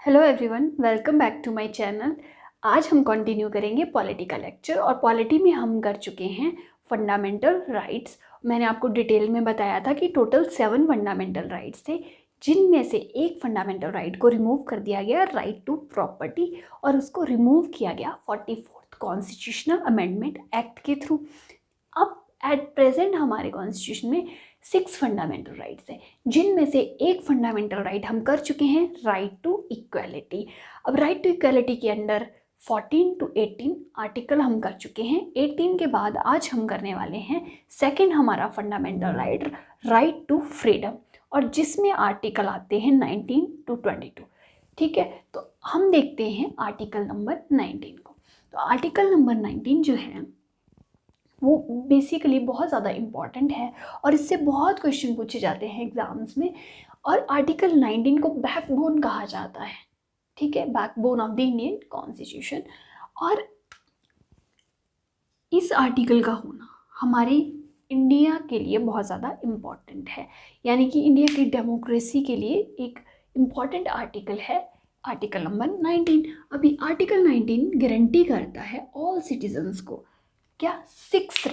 Hello everyone, welcome back to my channel. आज हम continue करेंगे पॉलिटी का लेक्चर और पॉलिटी में हम कर चुके हैं फंडामेंटल राइट्स। मैंने आपको डिटेल में बताया था कि टोटल 7 फंडामेंटल राइट्स थे, जिनमें से एक फंडामेंटल राइट को रिमूव कर दिया गया, राइट टू प्रॉपर्टी, और उसको रिमूव किया गया 44th कॉन्स्टिट्यूशनल अमेंडमेंट एक्ट के थ्रू। अब एट प्रेजेंट हमारे कॉन्स्टिट्यूशन में 6 फंडामेंटल राइट्स हैं, जिनमें से एक फंडामेंटल राइट हम कर चुके हैं, राइट टू इक्वालिटी। अब राइट टू इक्वालिटी के अंडर 14 to 18 आर्टिकल हम कर चुके हैं। 18 के बाद आज हम करने वाले हैं सेकंड हमारा fundamental right, right to freedom, और जिसमें आर्टिकल आते हैं 19 to 22। ठीक है, तो हम देखते हैं आर्टिकल नंबर 19 को। तो आर्टिकल नंबर 19 जो है वो बेसिकली बहुत ज़्यादा इम्पॉर्टेंट है और इससे बहुत क्वेश्चन पूछे जाते हैं एग्जाम्स में। और आर्टिकल 19 को बैकबोन कहा जाता है। ठीक है, backbone of the Indian constitution. और इस आर्टिकल का होना हमारी इंडिया के लिए बहुत ज़्यादा इम्पॉर्टेंट है, यानी कि इंडिया की डेमोक्रेसी के लिए एक इम्पॉर्टेंट आर्टिकल है आर्टिकल नंबर 19। अभी आर्टिकल 19 गारंटी करता है ऑल सिटीजन्स को क्या, 6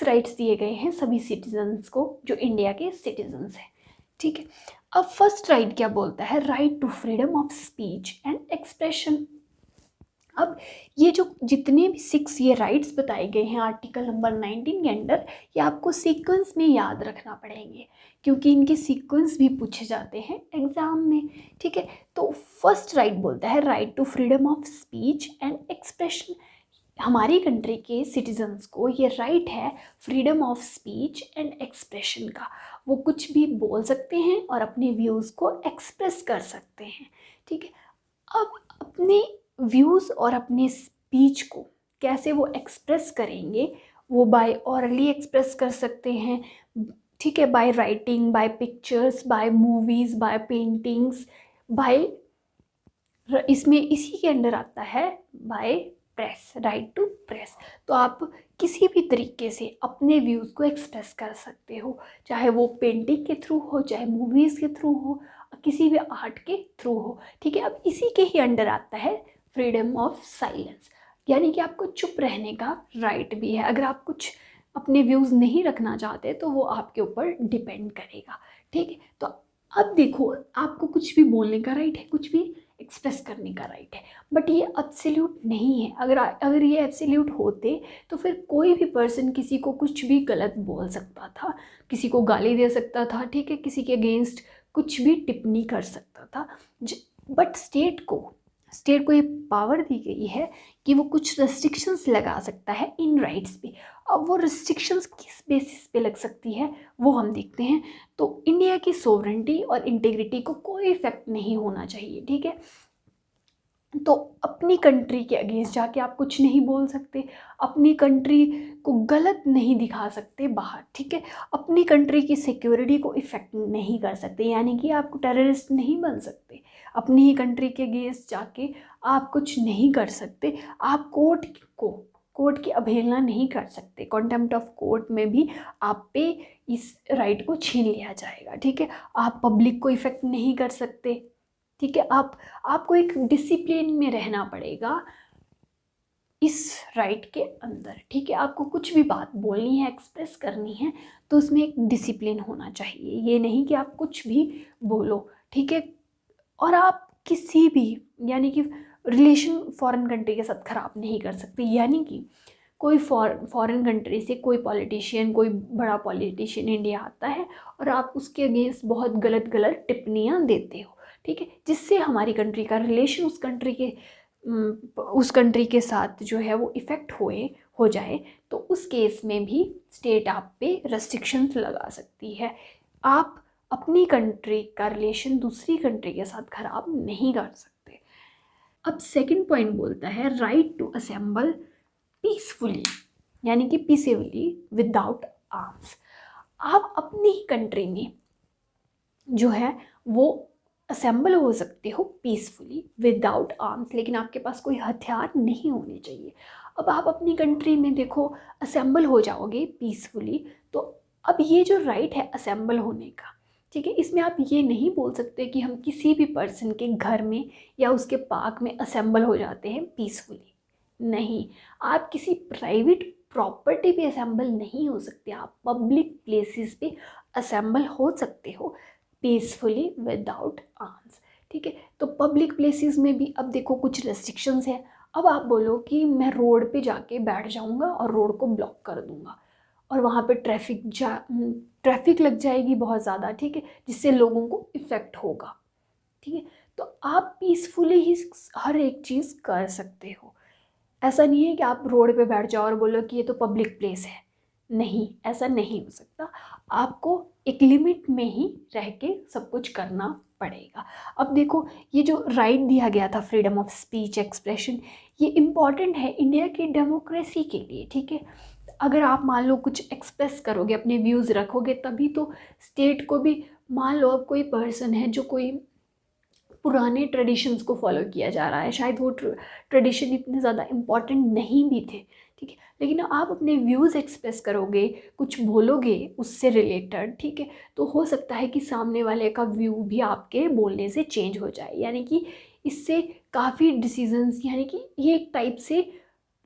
राइट्स दिए गए हैं सभी सिटीजन्स को जो इंडिया के सिटीजन्स हैं। ठीक है, अब फर्स्ट राइट क्या बोलता है, right to freedom of speech and expression. अब ये जो जितने भी 6 ये राइट्स बताए गए हैं आर्टिकल नंबर 19 के अंडर, ये आपको सीक्वेंस में याद रखना पड़ेंगे, क्योंकि इनके सीक्वेंस भी पूछे जाते हैं एग्जाम में। ठीक है, तो फर्स्ट राइट बोलता है right to freedom of speech and expression. हमारी कंट्री के सिटीजन्स को ये राइट है freedom of speech and expression का। वो कुछ भी बोल सकते हैं और अपने व्यूज़ को एक्सप्रेस कर सकते हैं। ठीक है, अब अपने व्यूज़ और अपने स्पीच को कैसे वो एक्सप्रेस करेंगे, वो बाय ऑरली एक्सप्रेस कर सकते हैं। ठीक है, by writing, by pictures, by movies, by paintings, by, इसमें इसी के अंडर आता है by press, right to press. तो आप किसी भी तरीके से अपने व्यूज़ को एक्सप्रेस कर सकते हो, चाहे वो पेंटिंग के थ्रू हो, चाहे मूवीज़ के थ्रू हो, किसी भी आर्ट के थ्रू हो। ठीक है, अब इसी के ही अंडर आता है फ्रीडम ऑफ साइलेंस, यानी कि आपको चुप रहने का राइट भी है। अगर आप कुछ अपने व्यूज़ नहीं रखना चाहते तो वो आपके ऊपर डिपेंड करेगा। ठीक है, तो अब देखो, आपको कुछ भी बोलने का राइट है, कुछ भी एक्सप्रेस करने का राइट है, बट ये एब्सोल्यूट नहीं है। अगर ये एब्सोल्यूट होते तो फिर कोई भी पर्सन किसी को कुछ भी गलत बोल सकता था, किसी को गाली दे सकता था। ठीक है, किसी के अगेंस्ट कुछ भी टिप्पणी कर सकता था। बट स्टेट को ये पावर दी गई है कि वो कुछ रेस्ट्रिक्शंस लगा सकता है इन राइट्स पे। अब वो रेस्ट्रिक्शंस किस बेसिस पे लग सकती है वो हम देखते हैं। तो इंडिया की सोवरेनिटी और इंटीग्रिटी को कोई इफेक्ट नहीं होना चाहिए। ठीक है, तो अपनी कंट्री के अगेंस्ट जाके आप कुछ नहीं बोल सकते, अपनी कंट्री को गलत नहीं दिखा सकते बाहर। ठीक है, अपनी कंट्री की सिक्योरिटी को इफेक्ट नहीं कर सकते, यानी कि आप टेररिस्ट नहीं बन सकते। अपनी ही कंट्री के अगेंस्ट जाके आप कुछ नहीं कर सकते। आप कोर्ट की अवहेलना नहीं कर सकते। कॉन्टेम्प्ट ऑफ कोर्ट में भी आप पे इस राइट को छीन लिया जाएगा। ठीक है, आप पब्लिक को इफेक्ट नहीं कर सकते। ठीक है, आपको एक डिसिप्लिन में रहना पड़ेगा इस राइट के अंदर। ठीक है, आपको कुछ भी बात बोलनी है, एक्सप्रेस करनी है, तो उसमें एक डिसिप्लिन होना चाहिए। ये नहीं कि आप कुछ भी बोलो। ठीक है, और आप किसी भी, यानी कि रिलेशन फॉरेन कंट्री के साथ ख़राब नहीं कर सकते। यानी कि कोई फॉरेन कंट्री से कोई पॉलिटिशियन, कोई बड़ा पॉलिटिशियन इंडिया आता है और आप उसके अगेंस्ट बहुत गलत टिप्पणियाँ देते हो। ठीक है, जिससे हमारी कंट्री का रिलेशन उस कंट्री के साथ जो है वो इफ़ेक्ट हो जाए, तो उस केस में भी स्टेट आप पे रेस्ट्रिक्शंस लगा सकती है। आप अपनी कंट्री का रिलेशन दूसरी कंट्री के साथ ख़राब नहीं कर सकते। अब सेकंड पॉइंट बोलता है राइट टू असेंबल पीसफुली, यानी कि पीसफुली विदाउट आर्म्स। आप अपनी ही कंट्री में जो है वो असेंबल हो सकते हो पीसफुली विदाउट आर्म्स, लेकिन आपके पास कोई हथियार नहीं होने चाहिए। अब आप अपनी कंट्री में देखो असेंबल हो जाओगे पीसफुली, तो अब ये जो राइट है असेंबल होने का, ठीक है। इसमें आप ये नहीं बोल सकते कि हम किसी भी पर्सन के घर में या उसके पार्क में असेंबल हो जाते हैं पीसफुली, नहीं। आप किसी प्राइवेट प्रॉपर्टी पे असेंबल नहीं हो सकते, आप पब्लिक प्लेसेस पे असेंबल हो सकते हो पीसफुली विदाउट आर्म्स, ठीक है। तो पब्लिक प्लेसेस में भी अब देखो कुछ रेस्ट्रिक्शंस हैं। अब आप बोलो कि मैं रोड पे जाके बैठ जाऊंगा और रोड को ब्लॉक कर दूंगा और वहाँ पे ट्रैफिक लग जाएगी बहुत ज़्यादा, ठीक है, जिससे लोगों को इफ़ेक्ट होगा, ठीक है। तो आप पीसफुली ही हर एक चीज़ कर सकते हो। ऐसा नहीं है कि आप रोड पे बैठ जाओ और बोलो कि ये तो पब्लिक प्लेस है, नहीं, ऐसा नहीं हो सकता। आपको एक लिमिट में ही रह के सब कुछ करना पड़ेगा। अब देखो ये जो राइट दिया गया था फ्रीडम ऑफ स्पीच एक्सप्रेशन, ये इम्पॉर्टेंट है इंडिया की डेमोक्रेसी के लिए, ठीक है। अगर आप मान लो कुछ एक्सप्रेस करोगे, अपने व्यूज़ रखोगे, तभी तो स्टेट को भी, मान लो अब कोई पर्सन है जो कोई पुराने ट्रेडिशंस को फॉलो किया जा रहा है, शायद वो ट्रेडिशन इतने ज़्यादा इम्पॉर्टेंट नहीं भी थे, ठीक है, लेकिन आप अपने व्यूज़ एक्सप्रेस करोगे, कुछ बोलोगे उससे रिलेटेड, ठीक है, तो हो सकता है कि सामने वाले का व्यू भी आपके बोलने से चेंज हो जाए। यानी कि इससे काफ़ी डिसीजंस, यानी कि ये एक टाइप से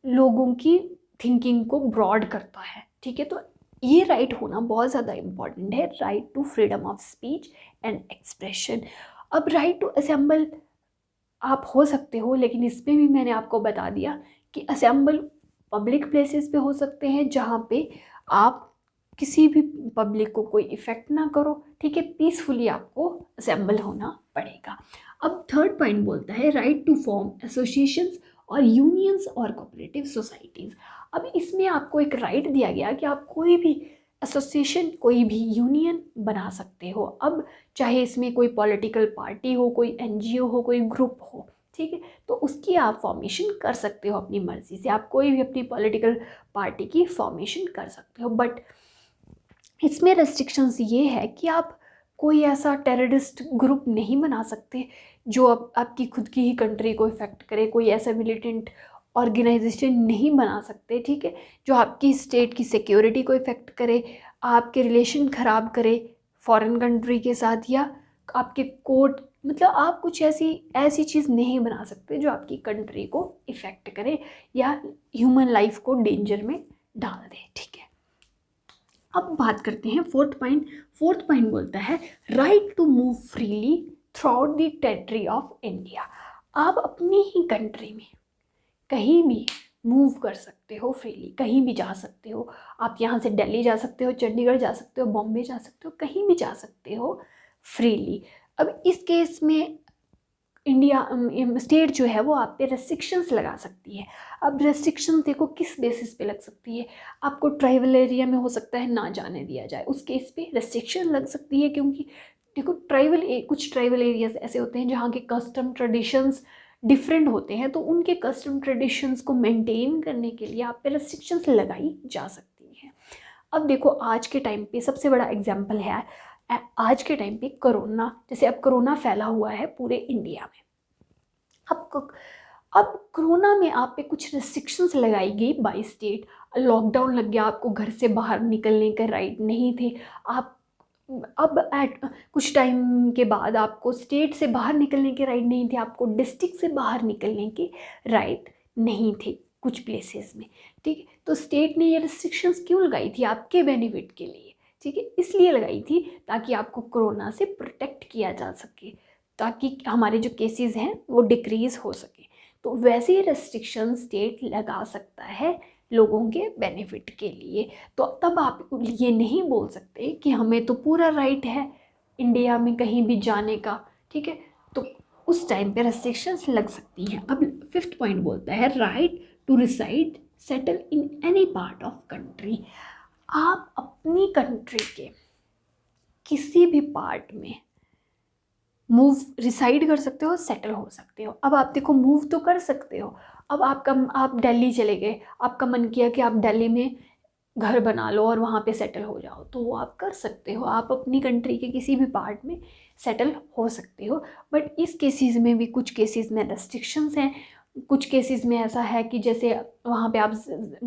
लोगों की थिंकिंग को ब्रॉड करता है, ठीक है। तो ये राइट होना बहुत ज़्यादा इम्पॉर्टेंट है, right to freedom of speech and expression. अब राइट टू असेंबल आप हो सकते हो, लेकिन इसमें भी मैंने आपको बता दिया कि असेंबल पब्लिक प्लेसेस पे हो सकते हैं जहाँ पे आप किसी भी पब्लिक को कोई इफ़ेक्ट ना करो, ठीक है, पीसफुली आपको असेंबल होना पड़ेगा। अब थर्ड पॉइंट बोलता है राइट टू फॉर्म एसोसिएशंस और यूनियंस और कोऑपरेटिव सोसाइटीज़। अब इसमें आपको एक राइट दिया गया कि आप कोई भी एसोसिएशन, कोई भी यूनियन बना सकते हो। अब चाहे इसमें कोई पॉलिटिकल पार्टी हो, कोई एनजीओ हो, कोई ग्रुप हो, ठीक है, तो उसकी आप फॉर्मेशन कर सकते हो अपनी मर्ज़ी से। आप कोई भी अपनी पॉलिटिकल पार्टी की फॉर्मेशन कर सकते हो, बट इसमें रेस्ट्रिक्शंस ये है कि आप कोई ऐसा टेररिस्ट ग्रुप नहीं बना सकते जो आपकी खुद की ही कंट्री को इफ़ेक्ट करे। कोई ऐसा मिलिटेंट ऑर्गेनाइजेशन नहीं बना सकते, ठीक है, जो आपकी स्टेट की सिक्योरिटी को इफ़ेक्ट करे, आपके रिलेशन ख़राब करे फॉरेन कंट्री के साथ, या आपके कोर्ट, मतलब आप कुछ ऐसी चीज़ नहीं बना सकते जो आपकी कंट्री को इफ़ेक्ट करे या ह्यूमन लाइफ को डेंजर में डाल दे, ठीक है। अब बात करते हैं फोर्थ पॉइंट बोलता है right to move freely throughout the territory of India. आप अपनी ही कंट्री में कहीं भी मूव कर सकते हो फ्रीली, कहीं भी जा सकते हो। आप यहाँ से दिल्ली जा सकते हो, चंडीगढ़ जा सकते हो, बॉम्बे जा सकते हो, कहीं भी जा सकते हो फ्रीली। अब इस केस में इंडिया स्टेट जो है वो आप पे रेस्ट्रिक्शंस लगा सकती है। अब रेस्ट्रिक्शन देखो किस बेसिस पे लग सकती है। आपको ट्राइबल एरिया में हो सकता है ना जाने दिया जाए, उस केस पे रेस्ट्रिक्शन लग सकती है, क्योंकि देखो कुछ ट्राइबल एरियाज ऐसे होते हैं जहाँ के कस्टम ट्रेडिशंस डिफरेंट होते हैं, तो उनके कस्टम ट्रेडिशंस को मेंटेन करने के लिए आप पे रेस्ट्रिक्शंस लगाई जा सकती हैं। अब देखो आज के टाइम पे सबसे बड़ा एग्जाम्पल है आज के टाइम पे कोरोना। जैसे अब कोरोना फैला हुआ है पूरे इंडिया में। अब कोरोना में आप पे कुछ रेस्ट्रिक्शंस लगाई गई बाय स्टेट, लॉकडाउन लग गया, आपको घर से बाहर निकलने का राइट नहीं थे। आप अब कुछ टाइम के बाद आपको स्टेट से बाहर निकलने के राइट नहीं थे, आपको डिस्ट्रिक्ट से बाहर निकलने के राइट नहीं थे कुछ प्लेसेस में, ठीक है। तो स्टेट ने ये रिस्ट्रिक्शंस क्यों लगाई थी? आपके बेनिफिट के लिए, ठीक है, इसलिए लगाई थी ताकि आपको कोरोना से प्रोटेक्ट किया जा सके, ताकि हमारे जो केसेस हैं वो डिक्रीज़ हो सके। तो वैसे ही रेस्ट्रिक्शन स्टेट लगा सकता है लोगों के बेनिफिट के लिए। तो तब आप ये नहीं बोल सकते कि हमें तो पूरा राइट है इंडिया में कहीं भी जाने का, ठीक है, तो उस टाइम पे रेस्ट्रिक्शंस लग सकती हैं। अब फिफ्थ पॉइंट बोलता है right to reside settle in any part of country. आप अपनी कंट्री के किसी भी पार्ट में मूव रिसाइड कर सकते हो, सेटल हो सकते हो। अब आप देखो मूव तो कर सकते हो। अब आप दिल्ली चले गए, आपका मन किया कि आप दिल्ली में घर बना लो और वहाँ पे सेटल हो जाओ, तो वो आप कर सकते हो। आप अपनी कंट्री के किसी भी पार्ट में सेटल हो सकते हो। बट इस केसेस में भी कुछ केसेस में रेस्ट्रिक्शंस हैं। कुछ केसेस में ऐसा है कि जैसे वहाँ पे आप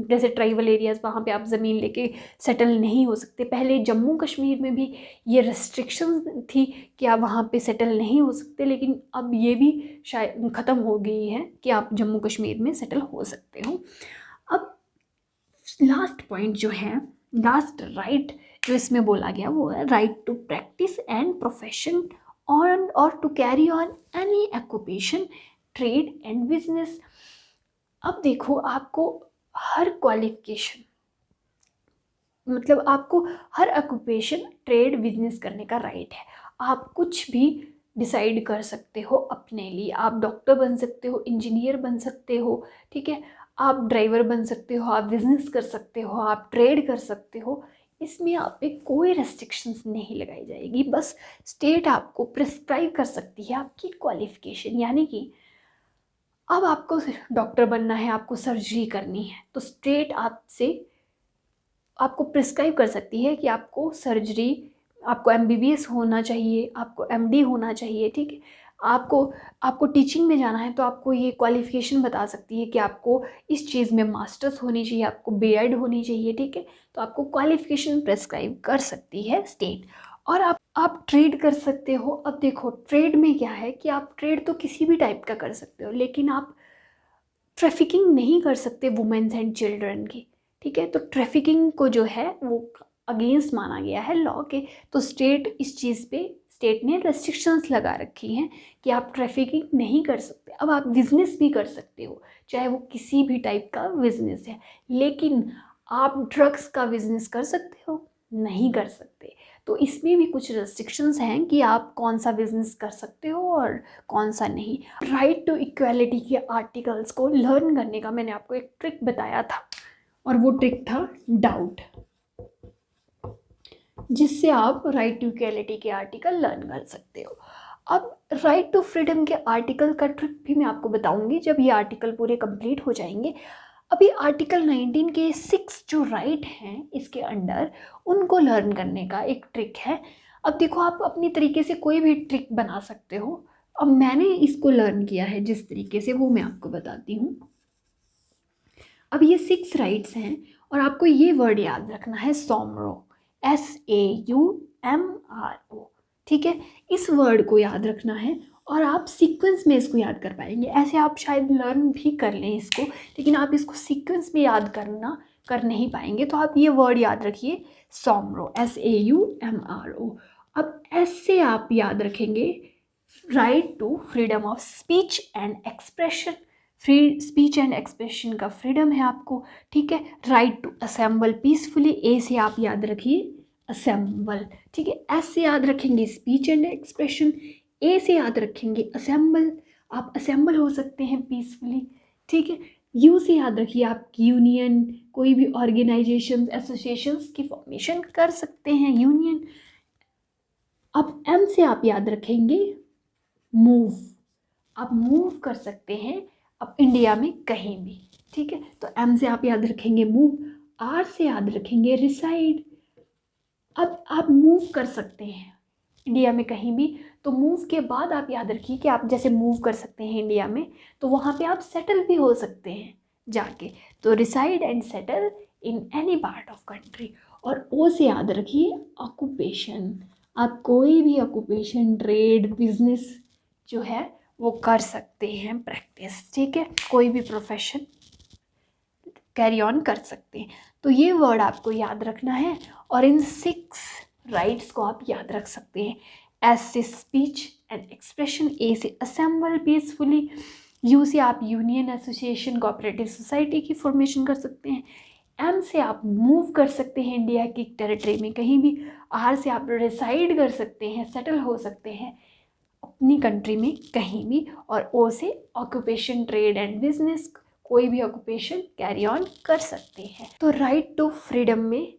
जैसे ट्राइबल एरियाज़, वहाँ पे आप ज़मीन लेके सेटल नहीं हो सकते। पहले जम्मू कश्मीर में भी ये रेस्ट्रिक्शन थी कि आप वहाँ पे सेटल नहीं हो सकते, लेकिन अब ये भी शायद ख़त्म हो गई है कि आप जम्मू कश्मीर में सेटल हो सकते हो। अब लास्ट पॉइंट जो है, लास्ट राइट जो इसमें बोला गया वो है right to practise and profession on और to carry on any occupation, trade and business. अब देखो, आपको हर क्वालिफिकेशन, मतलब आपको हर ऑक्यूपेशन, ट्रेड, बिजनेस करने का राइट है। आप कुछ भी डिसाइड कर सकते हो अपने लिए। आप डॉक्टर बन सकते हो, इंजीनियर बन सकते हो, ठीक है, आप ड्राइवर बन सकते हो, आप बिजनेस कर सकते हो, आप ट्रेड कर सकते हो। इसमें आप पे कोई रेस्ट्रिक्शंस नहीं लगाई जाएगी। बस स्टेट आपको प्रिस्क्राइब कर सकती है आपकी क्वालिफिकेशन, यानी कि अब आपको डॉक्टर बनना है, आपको सर्जरी करनी है, तो स्टेट आपसे आपको प्रिस्क्राइब कर सकती है कि आपको सर्जरी, आपको एमबीबीएस होना चाहिए, आपको एमडी होना चाहिए, ठीक है। आपको आपको टीचिंग में जाना है तो आपको ये क्वालिफिकेशन बता सकती है कि आपको इस चीज़ में मास्टर्स होनी चाहिए, आपको बीएड होनी चाहिए, ठीक है। तो आपको क्वालिफिकेशन प्रिस्क्राइब कर सकती है स्टेट। और आप ट्रेड कर सकते हो। अब देखो, ट्रेड में क्या है कि आप ट्रेड तो किसी भी टाइप का कर सकते हो, लेकिन आप ट्रैफिकिंग नहीं कर सकते वुमेन्स एंड चिल्ड्रन की, ठीक है। तो ट्रैफिकिंग को जो है वो अगेंस्ट माना गया है लॉ के। तो स्टेट इस चीज़ पे, स्टेट ने रेस्ट्रिक्शंस लगा रखी हैं कि आप ट्रैफिकिंग नहीं कर सकते। अब आप बिजनेस भी कर सकते हो, चाहे वो किसी भी टाइप का बिजनेस है, लेकिन आप ड्रग्स का बिजनेस कर सकते हो? नहीं कर सकते। तो इसमें भी कुछ रेस्ट्रिक्शंस हैं कि आप कौन सा बिजनेस कर सकते हो और कौन सा नहीं। राइट टू इक्वालिटी के आर्टिकल्स को लर्न करने का मैंने आपको एक ट्रिक बताया था, और वो ट्रिक था डाउट, जिससे आप राइट टू इक्वालिटी के आर्टिकल लर्न कर सकते हो। अब राइट टू फ्रीडम के आर्टिकल का ट्रिक भी मैं आपको बताऊंगी जब ये आर्टिकल पूरे कंप्लीट हो जाएंगे। अभी आर्टिकल 19 के 6 जो राइट हैं इसके अंडर, उनको लर्न करने का एक ट्रिक है। अब देखो, आप अपनी तरीके से कोई भी ट्रिक बना सकते हो। अब मैंने इसको लर्न किया है जिस तरीके से, वो मैं आपको बताती हूँ। अब ये 6 राइट्स हैं और आपको ये वर्ड याद रखना है, सॉमरो, SAUMRO, ठीक है। इस वर्ड को याद रखना है और आप सीक्वेंस में इसको याद कर पाएंगे। ऐसे आप शायद लर्न भी कर लें इसको, लेकिन आप इसको सीक्वेंस में याद कर नहीं पाएंगे। तो आप ये वर्ड याद रखिए, सॉमरो, SAUMRO। अब एस से आप याद रखेंगे right to freedom of speech and expression. Free speech and expression का फ्रीडम है आपको, ठीक है। Right to assemble peacefully, A से आप याद रखिए असेंबल, ठीक है। एस से याद रखेंगे स्पीच एंड एक्सप्रेशन, ए से याद रखेंगे असेंबल, आप असेंबल हो सकते हैं पीसफुली, ठीक है। यू से याद रखिए आप यूनियन, कोई भी ऑर्गेनाइजेशन, एसोसिएशंस की फॉर्मेशन कर सकते हैं, यूनियन। अब एम से आप याद रखेंगे मूव, आप मूव कर सकते हैं अब इंडिया में कहीं भी, ठीक है। तो एम से आप याद रखेंगे मूव। आर से याद रखेंगे रिसाइड, अब आप मूव कर सकते हैं इंडिया में कहीं भी। तो मूव के बाद आप याद रखिए कि आप जैसे मूव कर सकते हैं इंडिया में, तो वहाँ पे आप सेटल भी हो सकते हैं जाके। तो reside and settle in any part of country. और ओ से याद रखिए ऑक्यूपेशन, आप कोई भी ऑक्यूपेशन, ट्रेड, बिजनेस जो है वो कर सकते हैं, प्रैक्टिस, ठीक है, कोई भी प्रोफेशन कैरी ऑन कर सकते हैं। तो ये वर्ड आपको याद रखना है और इन 6 राइट्स को आप याद रख सकते हैं। एस से स्पीच एंड एक्सप्रेशन, ए से असेंबल पीसफुली, यू से आप यूनियन, एसोसिएशन, कोऑपरेटिव सोसाइटी की फॉर्मेशन कर सकते हैं। एम से आप मूव कर सकते हैं इंडिया की टेरिटरी में कहीं भी। आर से आप रिसाइड कर सकते हैं, सेटल हो सकते हैं अपनी कंट्री में कहीं भी। और ओ से ऑक्यूपेशन, ट्रेड एंड बिजनेस, कोई भी ऑक्यूपेशन कैरी ऑन कर सकते हैं। तो राइट टू फ्रीडम में,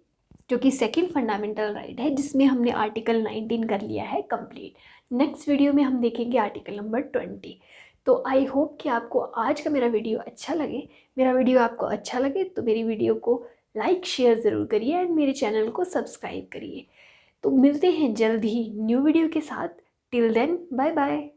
जो कि सेकंड फंडामेंटल राइट है, जिसमें हमने आर्टिकल 19 कर लिया है कंप्लीट। नेक्स्ट वीडियो में हम देखेंगे आर्टिकल नंबर 20। तो आई होप कि आपको आज का मेरा वीडियो अच्छा लगे। मेरा वीडियो आपको अच्छा लगे तो मेरी वीडियो को लाइक शेयर ज़रूर करिए एंड मेरे चैनल को सब्सक्राइब करिए। तो मिलते हैं जल्द ही न्यू वीडियो के साथ। Till then, bye bye.